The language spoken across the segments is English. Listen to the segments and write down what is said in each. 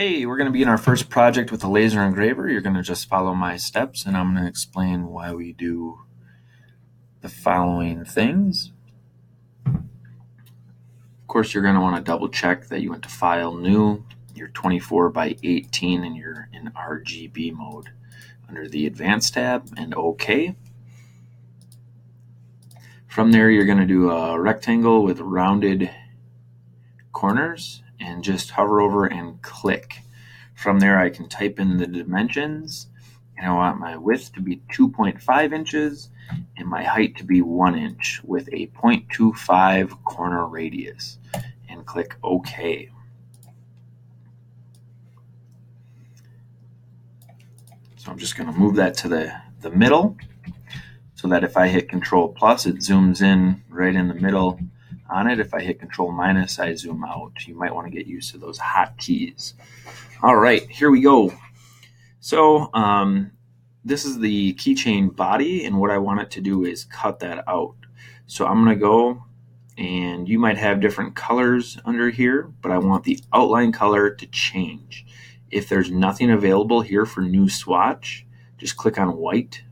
Hey, we're going to begin our first project with a laser engraver. You're going to just follow my steps, and I'm going to explain why we do the following things. Of course, you're going to want to double check that you went to File, New, you're 24 by 18, and you're in RGB mode under the Advanced tab, and OK. From there, you're going to do a rectangle with rounded corners, and just hover over and click. From there, I can type in the dimensions, and I want my width to be 2.5 inches and my height to be 1 inch with a 0.25 corner radius, and click OK. So I'm just going to move that to the middle so that if I hit Control plus, it zooms in right in the middle on it. If I hit Control minus, I zoom out. You might want to get used to those hotkeys. All right, here we go. So this is the keychain body, and what I want it to do is cut that out. So I'm going to go, and you might have different colors under here, but I want the outline color to change. If there's nothing available here for new swatch, just click on white,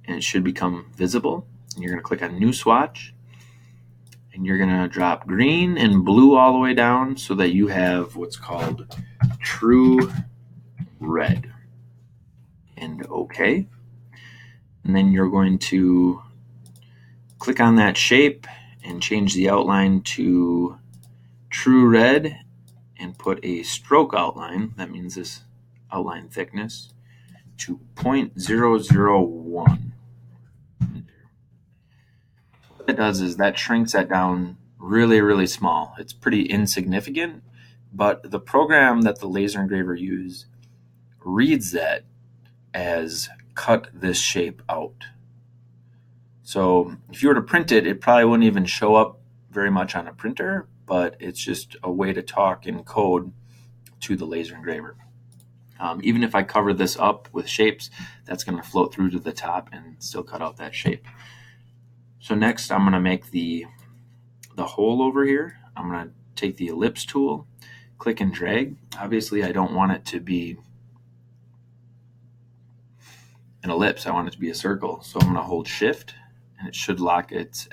and it should become visible. And you're going to click on new swatch, and you're going to drop green and blue all the way down so that you have what's called true red, and OK. And then you're going to click on that shape and change the outline to true red and put a stroke outline, that means this outline thickness, to 0.001. What that does is that shrinks that down really, really small. It's pretty insignificant, but the program that the laser engraver uses reads that as cut this shape out. So if you were to print it, it probably wouldn't even show up very much on a printer, but it's just a way to talk in code to the laser engraver. Even if I cover this up with shapes, that's going to float through to the top and still cut out that shape. So next, I'm going to make the hole over here. I'm going to take the ellipse tool, click and drag. Obviously, I don't want it to be an ellipse. I want it to be a circle. So I'm going to hold Shift, and it should lock its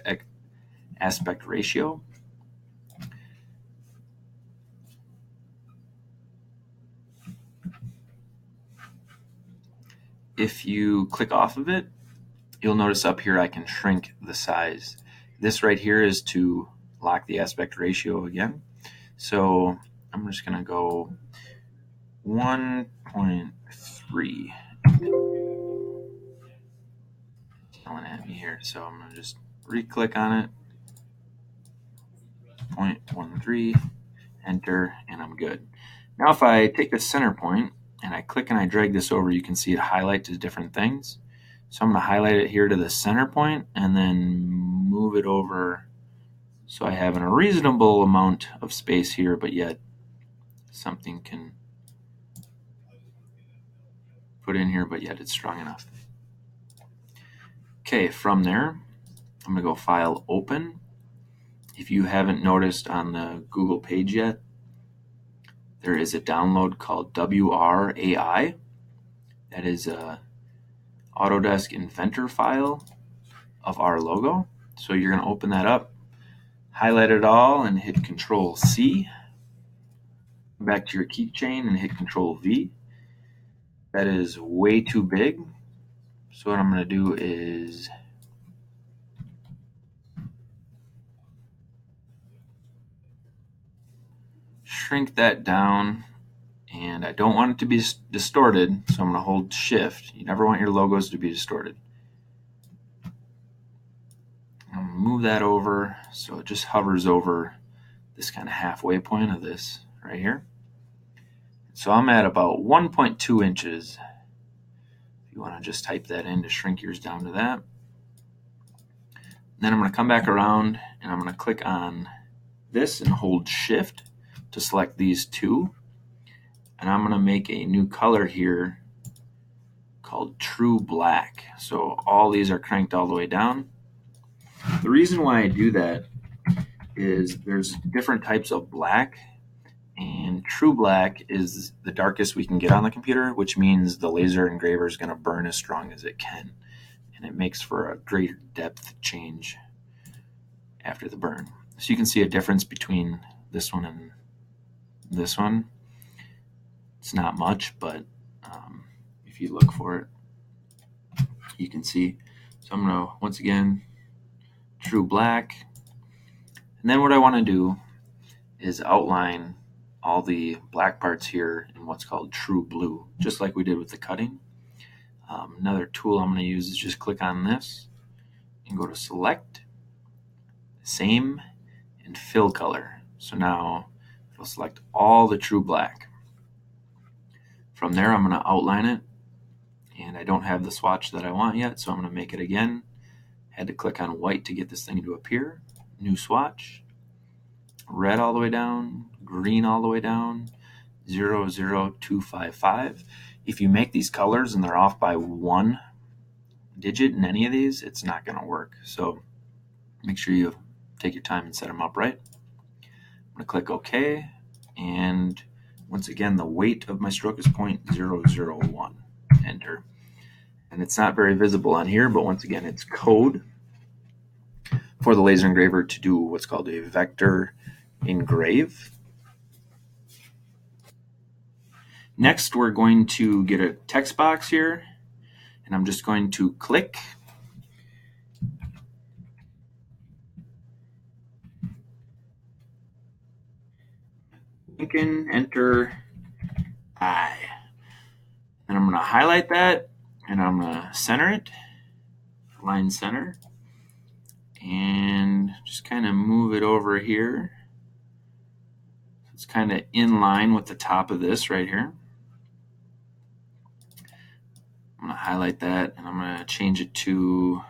aspect ratio. If you click off of it, you'll notice up here I can shrink the size. This right here is to lock the aspect ratio again. So I'm just going to go 1.3. Yelling at me here. So I'm going to just re-click on it. 0.13, enter, and I'm good. Now if I take the center point and I click and I drag this over, you can see it highlights different things. So I'm going to highlight it here to the center point and then move it over so I have a reasonable amount of space here, but yet something can put in here, but yet it's strong enough. Okay, from there, I'm going to go File, Open. If you haven't noticed on the Google page yet, there is a download called WRAI. That is a Autodesk Inventor file of our logo. So you're going to open that up, highlight it all, and hit Control C. Back to your keychain and hit Control V. That is way too big. So what I'm going to do is shrink that down, and I don't want it to be distorted, so I'm going to hold Shift. You never want your logos to be distorted. I'm going to move that over so it just hovers over this kind of halfway point of this right here. So I'm at about 1.2 inches. If you want to just type that in to shrink yours down to that. Then I'm going to come back around and I'm going to click on this and hold Shift to select these two. And I'm going to make a new color here called True Black. So all these are cranked all the way down. The reason why I do that is there's different types of black, And true black is the darkest we can get on the computer, which means the laser engraver is going to burn as strong as it can. And it makes for a greater depth change after the burn. So you can see a difference between this one and this one. It's not much, but if you look for it, you can see. So I'm going to, once again, true black. And then what I want to do is outline all the black parts here in what's called true blue, just like we did with the cutting. Another tool I'm going to use is just click on this and go to select, same, and fill color. So now it'll select all the true black. From there, I'm going to outline it, and I don't have the swatch that I want yet, so I'm going to make it again. Had to click on white to get this thing to appear. New swatch, red all the way down, green all the way down, 00255. If you make these colors and they're off by one digit in any of these, it's not going to work. So make sure you take your time and set them up right. I'm going to click OK, and once again, the weight of my stroke is 0.001. Enter. And it's not very visible on here, but once again, it's code for the laser engraver to do what's called a vector engrave. Next, we're going to get a text box here, and I'm just going to click Lincoln, enter I. And I'm going to highlight that, and I'm going to center it, line center, and just kind of move it over here. It's kind of in line with the top of this right here. I'm going to highlight that, and I'm going to change it to,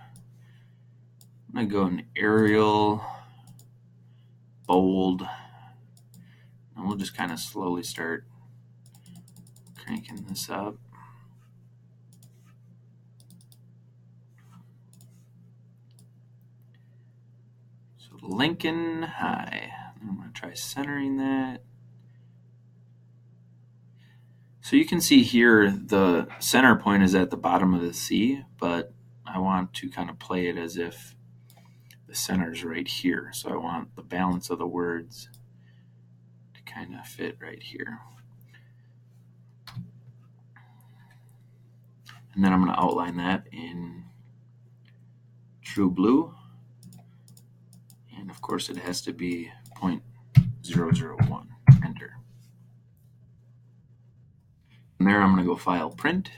I'm going to go in Arial, bold, and we'll just kind of slowly start cranking this up. So Lincoln High. I'm going to try centering that. So you can see here the center point is at the bottom of the C, but I want to kind of play it as if the center is right here. So I want the balance of the words to kind of fit right here. And then I'm going to outline that in true blue. And of course it has to be 0.001. Enter. From there I'm going to go File, Print.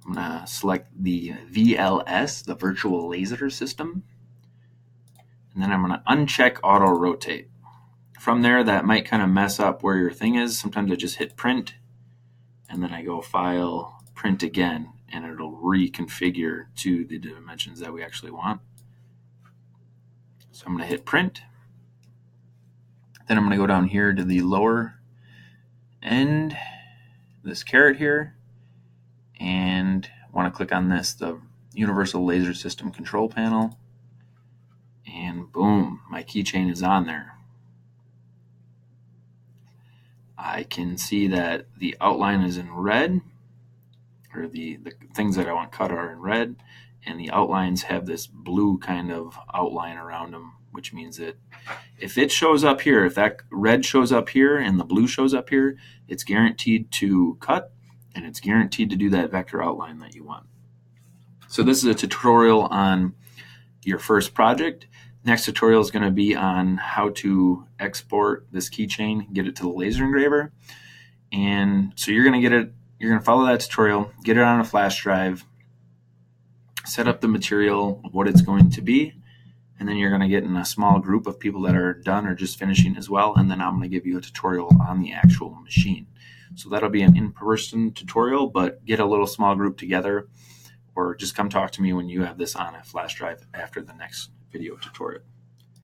I'm going to select the VLS, the Virtual Laser System. And then I'm going to uncheck Auto Rotate. From there, that might kind of mess up where your thing is. Sometimes I just hit Print, and then I go File, Print again, and it'll reconfigure to the dimensions that we actually want. So I'm going to hit Print. Then I'm going to go down here to the lower end, this caret here, and I want to click on this, the Universal Laser System Control Panel, and boom, my keychain is on there. I can see that the outline is in red, or the things that I want cut are in red, and the outlines have this blue kind of outline around them, which means that if it shows up here, if that red shows up here and the blue shows up here, it's guaranteed to cut, and it's guaranteed to do that vector outline that you want. So this is a tutorial on your first project. Next tutorial is going to be on how to export this keychain, get it to the laser engraver. And so you're going to follow that tutorial, get it on a flash drive, set up the material, what it's going to be, and then you're going to get in a small group of people that are done or just finishing as well, and then I'm going to give you a tutorial on the actual machine. So that'll be an in-person tutorial, but get a little small group together, or just come talk to me when you have this on a flash drive after the next video tutorial.